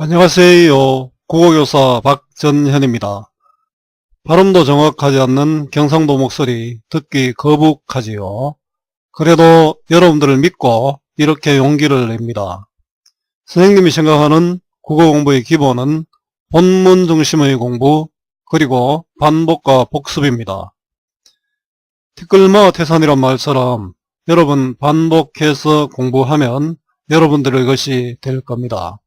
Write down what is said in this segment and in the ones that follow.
안녕하세요. 국어교사 박전현입니다. 발음도 정확하지 않는 경상도 목소리 듣기 거북하지요. 그래도 여러분들을 믿고 이렇게 용기를 냅니다. 선생님이 생각하는 국어 공부의 기본은 본문 중심의 공부 그리고 반복과 복습입니다. 티끌마와 태산이란 말처럼 여러분 반복해서 공부하면 여러분들의 것이 될 겁니다.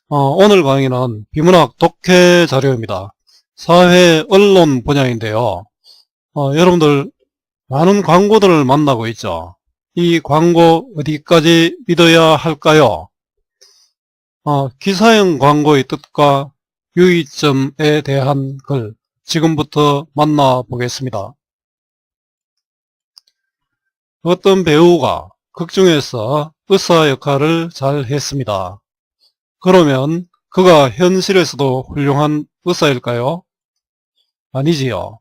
오늘 강의는 비문학 독해 자료입니다. 사회 언론 분야인데요. 여러분들 많은 광고들을 만나고 있죠. 이 광고 어디까지 믿어야 할까요? 기사형 광고의 뜻과 유의점에 대한 글 지금부터 만나보겠습니다. 어떤 배우가 극중에서 의사 역할을 잘 했습니다. 그러면 그가 현실에서도 훌륭한 의사일까요? 아니지요.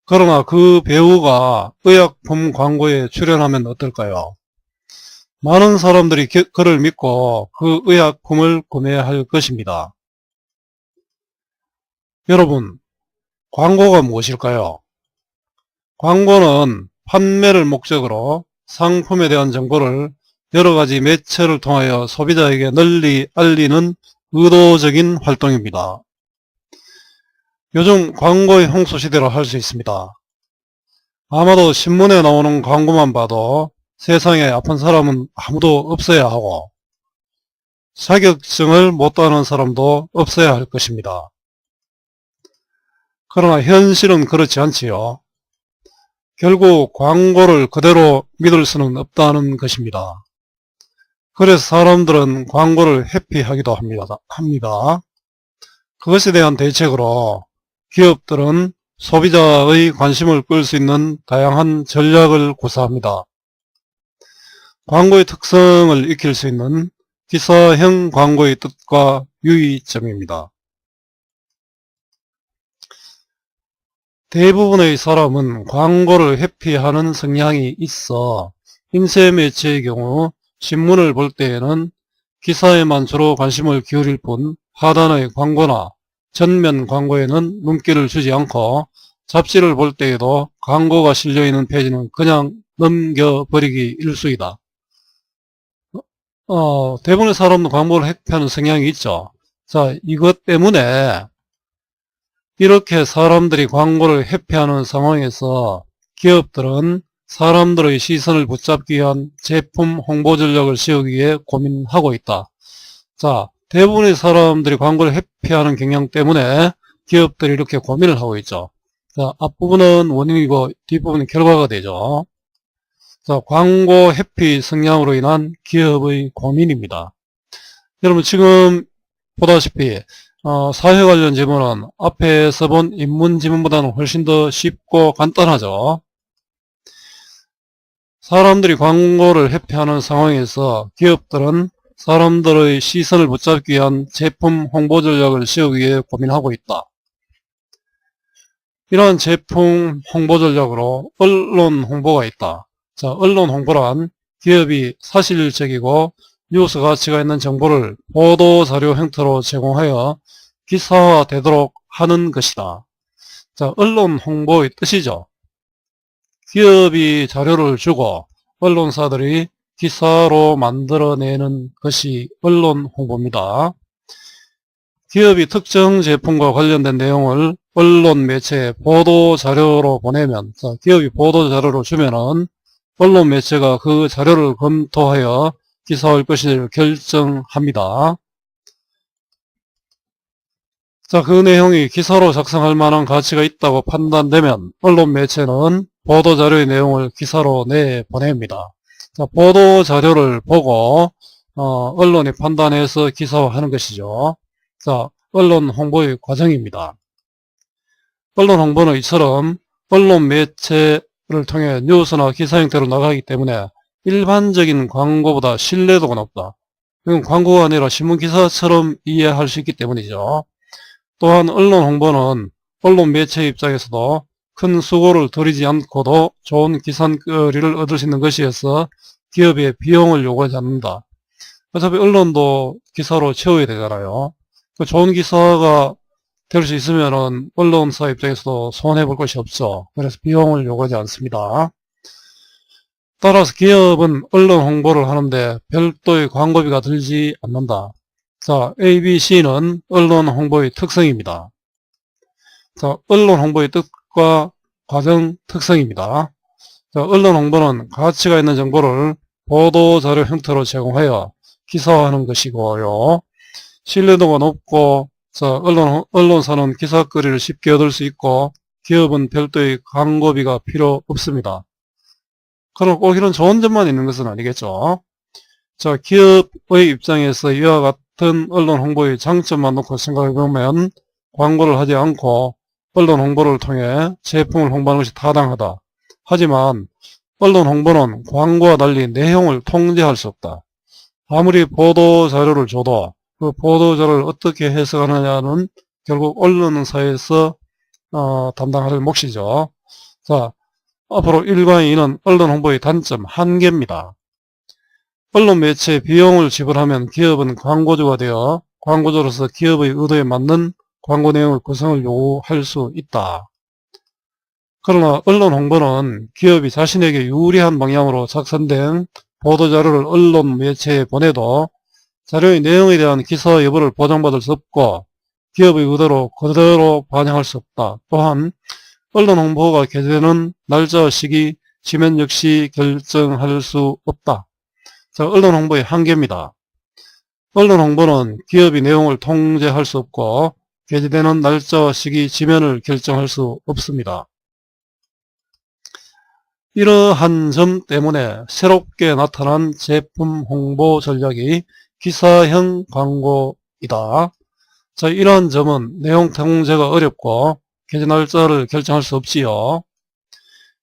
그러나 그 배우가 의약품 광고에 출연하면 어떨까요? 많은 사람들이 그를 믿고 그 의약품을 구매할 것입니다. 여러분, 광고가 무엇일까요? 광고는 판매를 목적으로 상품에 대한 정보를 여러가지 매체를 통하여 소비자에게 널리 알리는 의도적인 활동입니다. 요즘 광고의 홍수시대라 할 수 있습니다. 아마도 신문에 나오는 광고만 봐도 세상에 아픈 사람은 아무도 없어야 하고 자격증을 못 따는 사람도 없어야 할 것입니다. 그러나 현실은 그렇지 않지요. 결국 광고를 그대로 믿을 수는 없다는 것입니다. 그래서 사람들은 광고를 회피하기도 합니다. 그것에 대한 대책으로 기업들은 소비자의 관심을 끌 수 있는 다양한 전략을 구사합니다. 광고의 특성을 익힐 수 있는 기사형 광고의 뜻과 유의점입니다. 대부분의 사람은 광고를 회피하는 성향이 있어 인쇄매체의 경우 신문을 볼 때에는 기사에만 주로 관심을 기울일 뿐 하단의 광고나 전면 광고에는 눈길을 주지 않고 잡지를 볼 때에도 광고가 실려있는 페이지는 그냥 넘겨버리기 일쑤이다. 대부분의 사람은 광고를 회피하는 성향이 있죠. 자, 이것 때문에 이렇게 사람들이 광고를 회피하는 상황에서 기업들은 사람들의 시선을 붙잡기 위한 제품 홍보 전략을 세우기 위해 고민하고 있다. 자, 대부분의 사람들이 광고를 회피하는 경향 때문에 기업들이 이렇게 고민을 하고 있죠. 자, 앞부분은 원인이고 뒷부분은 결과가 되죠. 자, 광고 회피 성향으로 인한 기업의 고민입니다. 여러분 지금 보다시피 사회 관련 지문은 앞에서 본 인문 지문보다는 훨씬 더 쉽고 간단하죠. 사람들이 광고를 회피하는 상황에서 기업들은 사람들의 시선을 붙잡기 위한 제품 홍보 전략을 세우기 위해 고민하고 있다. 이러한 제품 홍보 전략으로 언론 홍보가 있다. 자, 언론 홍보란 기업이 사실적이고 뉴스 가치가 있는 정보를 보도자료 형태로 제공하여 기사화되도록 하는 것이다. 자, 언론 홍보의 뜻이죠. 기업이 자료를 주고 언론사들이 기사로 만들어내는 것이 언론 홍보입니다. 기업이 특정 제품과 관련된 내용을 언론 매체에 보도자료로 보내면, 자, 기업이 보도자료로 주면은 언론 매체가 그 자료를 검토하여 기사화할 것을 결정합니다. 자, 그 내용이 기사로 작성할 만한 가치가 있다고 판단되면 언론 매체는 보도자료의 내용을 기사로 내보냅니다. 자, 보도자료를 보고 언론이 판단해서 기사화하는 것이죠. 자, 언론 홍보의 과정입니다. 언론 홍보는 이처럼 언론 매체를 통해 뉴스나 기사 형태로 나가기 때문에 일반적인 광고보다 신뢰도가 높다. 이건 광고가 아니라 신문기사처럼 이해할 수 있기 때문이죠. 또한 언론 홍보는 언론 매체 입장에서도 큰 수고를 들이지 않고도 좋은 기사거리를 얻을 수 있는 것이어서 기업의 비용을 요구하지 않는다. 어차피 언론도 기사로 채워야 되잖아요. 좋은 기사가 될 수 있으면은 언론사 입장에서도 손해볼 것이 없죠. 그래서 비용을 요구하지 않습니다. 따라서 기업은 언론 홍보를 하는데 별도의 광고비가 들지 않는다. 자, ABC는 언론 홍보의 특성입니다. 자, 언론 홍보의 뜻과 과정 특성입니다. 자, 언론 홍보는 가치가 있는 정보를 보도자료 형태로 제공하여 기사화하는 것이고요. 신뢰도가 높고, 자, 언론사는 기사거리를 쉽게 얻을 수 있고, 기업은 별도의 광고비가 필요 없습니다. 그럼 꼭 이런 좋은 점만 있는 것은 아니겠죠. 자, 기업의 입장에서 이와 같은 언론 홍보의 장점만 놓고 생각해보면 광고를 하지 않고 언론 홍보를 통해 제품을 홍보하는 것이 타당하다. 하지만 언론 홍보는 광고와 달리 내용을 통제할 수 없다. 아무리 보도자료를 줘도 그 보도자료를 어떻게 해석하느냐는 결국 언론사에서 담당할 몫이죠. 자, 앞으로 일반인은 언론 홍보의 단점 한계입니다. 언론 매체 비용을 지불하면 기업은 광고주가 되어 광고주로서 기업의 의도에 맞는 광고 내용을 구성을 요구할 수 있다. 그러나 언론 홍보는 기업이 자신에게 유리한 방향으로 작성된 보도자료를 언론 매체에 보내도 자료의 내용에 대한 기사 여부를 보장받을 수 없고 기업의 의도로 그대로 반영할 수 없다. 또한 언론 홍보가 개최되는 날짜와 시기, 지면 역시 결정할 수 없다. 자, 언론 홍보의 한계입니다. 언론 홍보는 기업이 내용을 통제할 수 없고 개최되는 날짜와 시기, 지면을 결정할 수 없습니다. 이러한 점 때문에 새롭게 나타난 제품 홍보 전략이 기사형 광고이다. 자, 이러한 점은 내용 통제가 어렵고 개최 날짜를 결정할 수 없지요.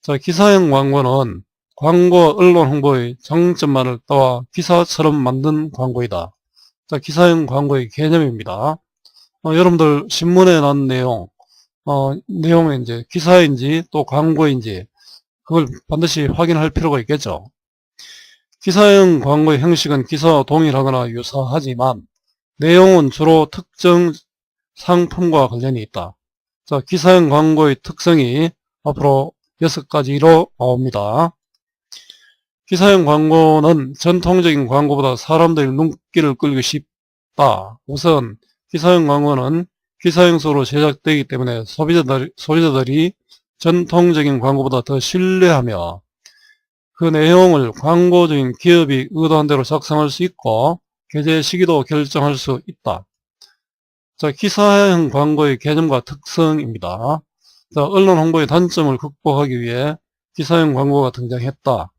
자, 기사형 광고는 광고와 언론 홍보의 장점만을 따와 기사처럼 만든 광고이다. 자, 기사형 광고의 개념입니다. 여러분들 신문에 난 내용, 내용이 이제 기사인지 또 광고인지 그걸 반드시 확인할 필요가 있겠죠. 기사형 광고의 형식은 기사와 동일하거나 유사하지만 내용은 주로 특정 상품과 관련이 있다. 자, 기사형 광고의 특성이 앞으로 6가지로 나옵니다. 기사형 광고는 전통적인 광고보다 사람들의 눈길을 끌기 쉽다. 우선 기사형 광고는 기사형식으로 제작되기 때문에 소비자들이 전통적인 광고보다 더 신뢰하며 그 내용을 광고주인 기업이 의도한 대로 작성할 수 있고 게재 시기도 결정할 수 있다. 자, 기사형 광고의 개념과 특성입니다. 자, 언론 홍보의 단점을 극복하기 위해 기사형 광고가 등장했다.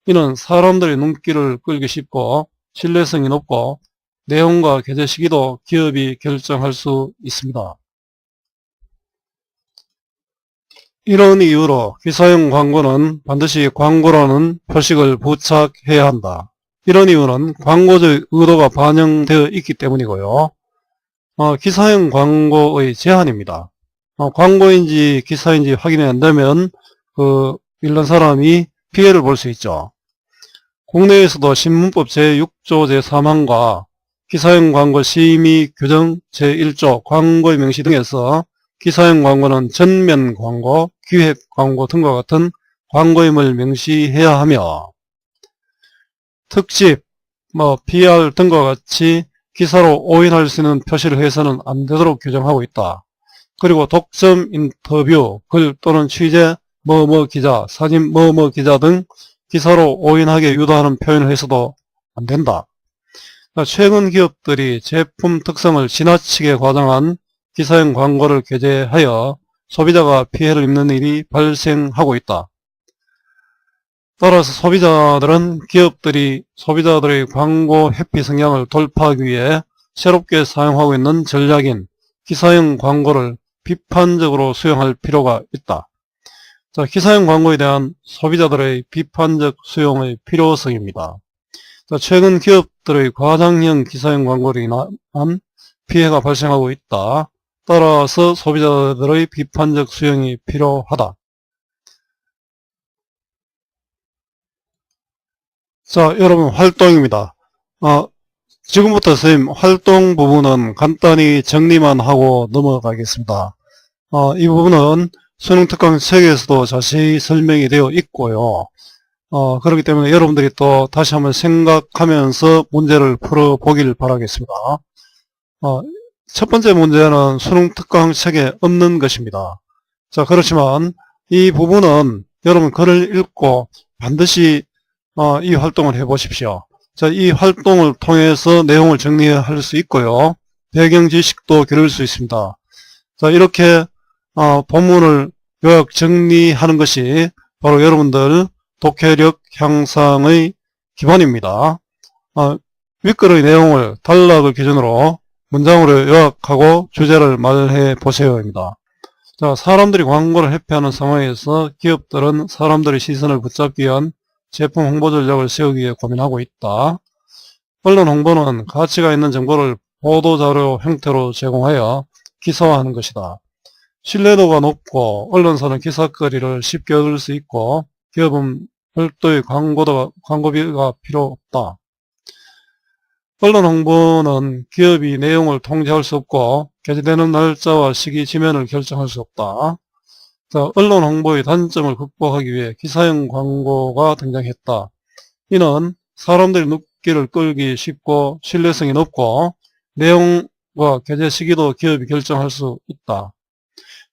이는 사람들의 눈길을 끌기 쉽고 신뢰성이 높고 내용과 게재 시기도 기업이 결정할 수 있습니다. 이런 이유로 기사형 광고는 반드시 광고라는 표식을 부착해야 한다. 이런 이유는 광고주의 의도가 반영되어 있기 때문이고요. 기사형 광고의 제한입니다. 광고인지 기사인지 확인이 안 되면 읽는 사람이 피해를 볼 수 있죠. 국내에서도 신문법 제6조 제3항과 기사형 광고 심의 규정 제1조 광고의 명시 등에서 기사형 광고는 전면 광고, 기획 광고 등과 같은 광고임을 명시해야 하며 특집, PR 등과 같이 기사로 오인할 수 있는 표시를 해서는 안 되도록 규정하고 있다. 그리고 독점 인터뷰, 글 또는 취재, 기자, 사진 기자 등 기사로 오인하게 유도하는 표현을 해서도 안 된다. 최근 기업들이 제품 특성을 지나치게 과장한 기사형 광고를 게재하여 소비자가 피해를 입는 일이 발생하고 있다. 따라서 소비자들은 기업들이 소비자들의 광고 회피 성향을 돌파하기 위해 새롭게 사용하고 있는 전략인 기사형 광고를 비판적으로 수용할 필요가 있다. 자, 기사형 광고에 대한 소비자들의 비판적 수용의 필요성입니다. 자, 최근 기업들의 과장형 기사형 광고로 인한 피해가 발생하고 있다. 따라서 소비자들의 비판적 수용이 필요하다. 자, 여러분 활동입니다. 지금부터 선생님 활동 부분은 간단히 정리만 하고 넘어가겠습니다. 이 부분은 수능 특강 책에서도 자세히 설명이 되어 있고요. 그렇기 때문에 여러분들이 또 다시 한번 생각하면서 문제를 풀어보길 바라겠습니다. 첫 번째 문제는 수능 특강 책에 없는 것입니다. 자, 그렇지만 이 부분은 여러분 글을 읽고 반드시 이 활동을 해 보십시오. 자, 이 활동을 통해서 내용을 정리할 수 있고요. 배경 지식도 기를 수 있습니다. 자, 이렇게 본문을 요약 정리하는 것이 바로 여러분들 독해력 향상의 기본입니다. 윗글의 내용을 단락을 기준으로 문장으로 요약하고 주제를 말해 보세요입니다. 자, 사람들이 광고를 회피하는 상황에서 기업들은 사람들의 시선을 붙잡기 위한 제품 홍보 전략을 세우기 위해 고민하고 있다. 언론 홍보는 가치가 있는 정보를 보도자료 형태로 제공하여 기사화하는 것이다. 신뢰도가 높고 언론사는 기사거리를 쉽게 얻을 수 있고 기업은 별도의 광고비가 필요 없다. 언론 홍보는 기업이 내용을 통제할 수 없고 게재되는 날짜와 시기 지면을 결정할 수 없다. 자, 언론 홍보의 단점을 극복하기 위해 기사형 광고가 등장했다. 이는 사람들의 눈길을 끌기 쉽고 신뢰성이 높고 내용과 게재 시기도 기업이 결정할 수 있다.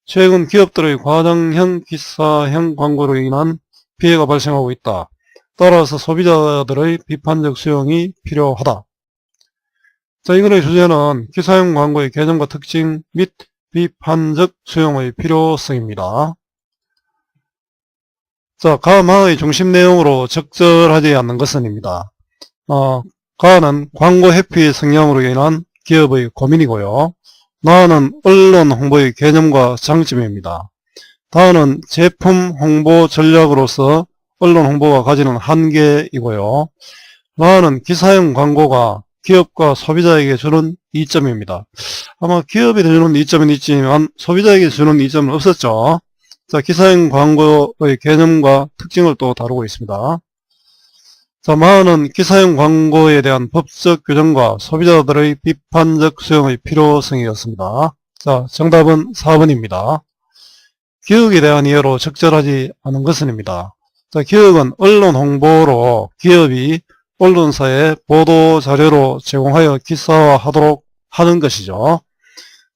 최근 기업들의 과장형 기사형 광고로 인한 피해가 발생하고 있다. 따라서 소비자들의 비판적 수용이 필요하다. 자, 이 글의 주제는 기사형 광고의 개념과 특징 및 비판적 수용의 필요성입니다. 자, 가마의 중심 내용으로 적절하지 않는 것은입니다. 가는 광고 회피 성향으로 인한 기업의 고민이고요. 나는 언론 홍보의 개념과 장점입니다. 다는 제품 홍보 전략으로서 언론 홍보가 가지는 한계이고요. 나는 기사형 광고가 기업과 소비자에게 주는 이점입니다. 아마 기업이 주는 이점은 있지만 소비자에게 주는 이점은 없었죠. 자, 기사형 광고의 개념과 특징을 또 다루고 있습니다. 자, 마는 기사형 광고에 대한 법적 규정과 소비자들의 비판적 수용의 필요성이었습니다. 자, 정답은 4번입니다. 기업에 대한 이해로 적절하지 않은 것은입니다. 자, 기업은 언론 홍보로 기업이 언론사에 보도자료로 제공하여 기사화하도록 하는 것이죠.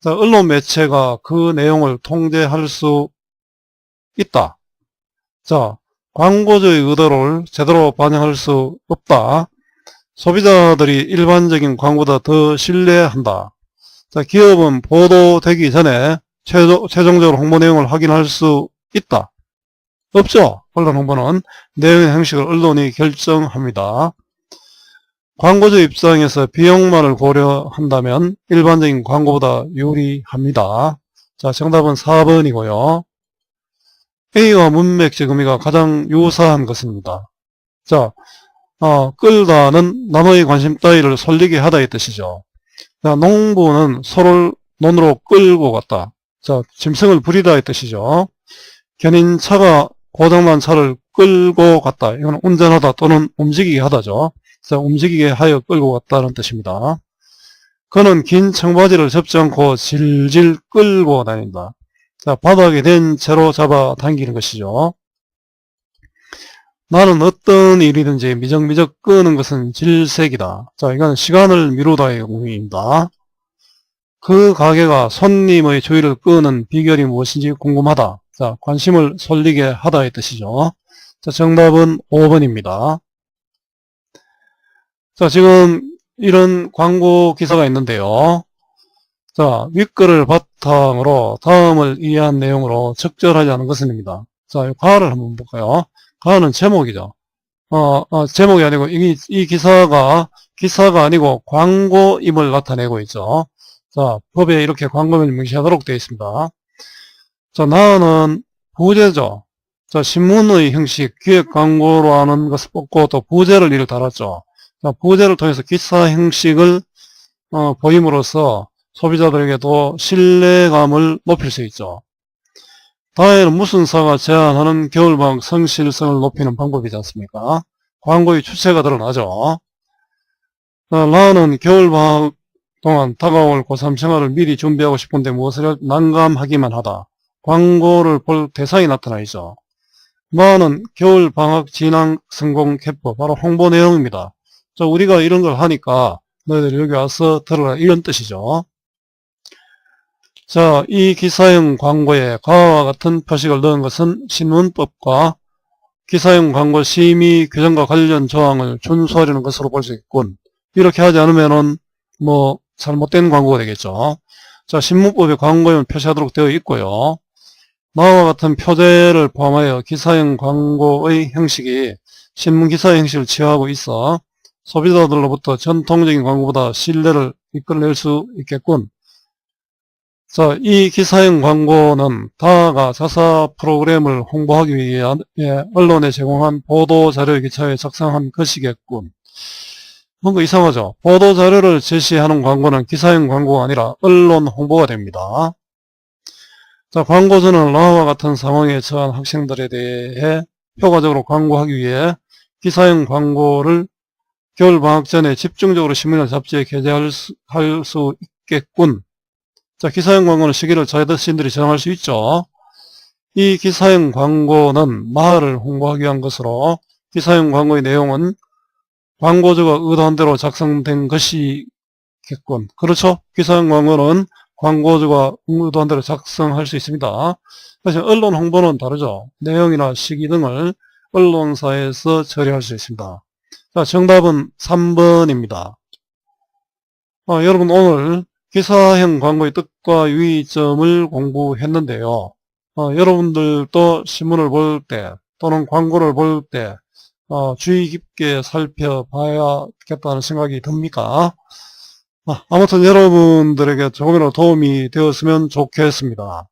자, 언론 매체가 그 내용을 통제할 수 있다. 자, 광고주의 의도를 제대로 반영할 수 없다. 소비자들이 일반적인 광고보다 더 신뢰한다. 자, 기업은 보도되기 전에 최종적으로 홍보 내용을 확인할 수 있다. 없죠. 언론 홍보는 내용의 형식을 언론이 결정합니다. 광고주 입장에서 비용만을 고려한다면 일반적인 광고보다 유리합니다. 자, 정답은 4번이고요. A와 문맥적 의미가 가장 유사한 것입니다. 자, 끌다는 남의 관심 따위를 설리게 하다의 뜻이죠. 자, 농부는 소를 논으로 끌고 갔다. 자, 짐승을 부리다의 뜻이죠. 견인차가 고장난 차를 끌고 갔다. 이건 운전하다 또는 움직이게 하다죠. 자, 움직이게 하여 끌고 갔다는 뜻입니다. 그는 긴 청바지를 접지 않고 질질 끌고 다닌다. 자, 바닥에 댄 채로 잡아 당기는 것이죠. 나는 어떤 일이든지 미적미적 끄는 것은 질색이다. 자, 이건 시간을 미루다의 의미입니다. 그 가게가 손님의 주의를 끄는 비결이 무엇인지 궁금하다. 자, 관심을 쏠리게 하다의 뜻이죠. 자, 정답은 5번입니다. 자, 지금 이런 광고 기사가 있는데요. 자, 윗글을 바탕으로 다음을 이해한 내용으로 적절하지 않은 것은입니다. 자, 가를 한번 볼까요? 가는 제목이죠. 제목이 아니고 이 기사가 아니고 광고임을 나타내고 있죠. 자, 법에 이렇게 광고임을 명시하도록 되어 있습니다. 자, 나는 부제죠. 자, 신문의 형식, 기획 광고로 하는 것을 뽑고 또 부제를 이를 달았죠. 자, 부제를 통해서 기사 형식을 보임으로써 소비자들에게도 신뢰감을 높일 수 있죠. 다에는 무슨 사가 제안하는 겨울방학 성실성을 높이는 방법이지 않습니까? 광고의 주체가 드러나죠. 나는 겨울방학 동안 다가올 고3 생활을 미리 준비하고 싶은데 무엇을 난감하기만 하다. 광고를 볼 대상이 나타나있죠. 나는 겨울방학 진학 성공 캠프, 바로 홍보 내용입니다. 자, 우리가 이런 걸 하니까 너희들 여기 와서 들어라, 이런 뜻이죠. 자, 이 기사형 광고에 가와 같은 표식을 넣은 것은 신문법과 기사형 광고 심의 규정과 관련 조항을 준수하려는 것으로 볼 수 있군. 이렇게 하지 않으면은 뭐 잘못된 광고가 되겠죠. 자, 신문법에 광고용 표시하도록 되어 있고요. 나와 같은 표제를 포함하여 기사형 광고의 형식이 신문 기사 형식을 취하고 있어 소비자들로부터 전통적인 광고보다 신뢰를 이끌어낼 수 있겠군. 자, 이 기사형 광고는 다가 자사 프로그램을 홍보하기 위해 언론에 제공한 보도자료에 기초해 작성한 것이겠군. 뭔가 이상하죠? 보도자료를 제시하는 광고는 기사형 광고가 아니라 언론 홍보가 됩니다. 자, 광고주는 나와 같은 상황에 처한 학생들에 대해 효과적으로 광고하기 위해 기사형 광고를 겨울방학 전에 집중적으로 신문이나 잡지에 게재할 수 있겠군. 자, 기사형 광고는 시기를 자신들이 정할 수 있죠. 이 기사형 광고는 마을을 홍보하기 위한 것으로 기사형 광고의 내용은 광고주가 의도한 대로 작성된 것이겠군. 그렇죠? 기사형 광고는 광고주가 의도한 대로 작성할 수 있습니다. 하지만 언론 홍보는 다르죠. 내용이나 시기 등을 언론사에서 처리할 수 있습니다. 자, 정답은 3번입니다. 여러분 오늘 기사형 광고의 뜻과 유의점을 공부했는데요. 여러분들도 신문을 볼 때 또는 광고를 볼 때 주의 깊게 살펴봐야겠다는 생각이 듭니까? 아무튼 여러분들에게 조금이라도 도움이 되었으면 좋겠습니다.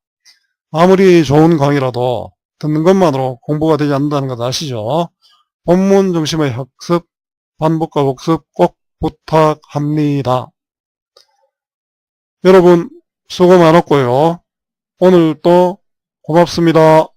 아무리 좋은 강의라도 듣는 것만으로 공부가 되지 않는다는 것 아시죠? 본문 중심의 학습, 반복과 복습 꼭 부탁합니다. 여러분 수고 많았고요. 오늘도 고맙습니다.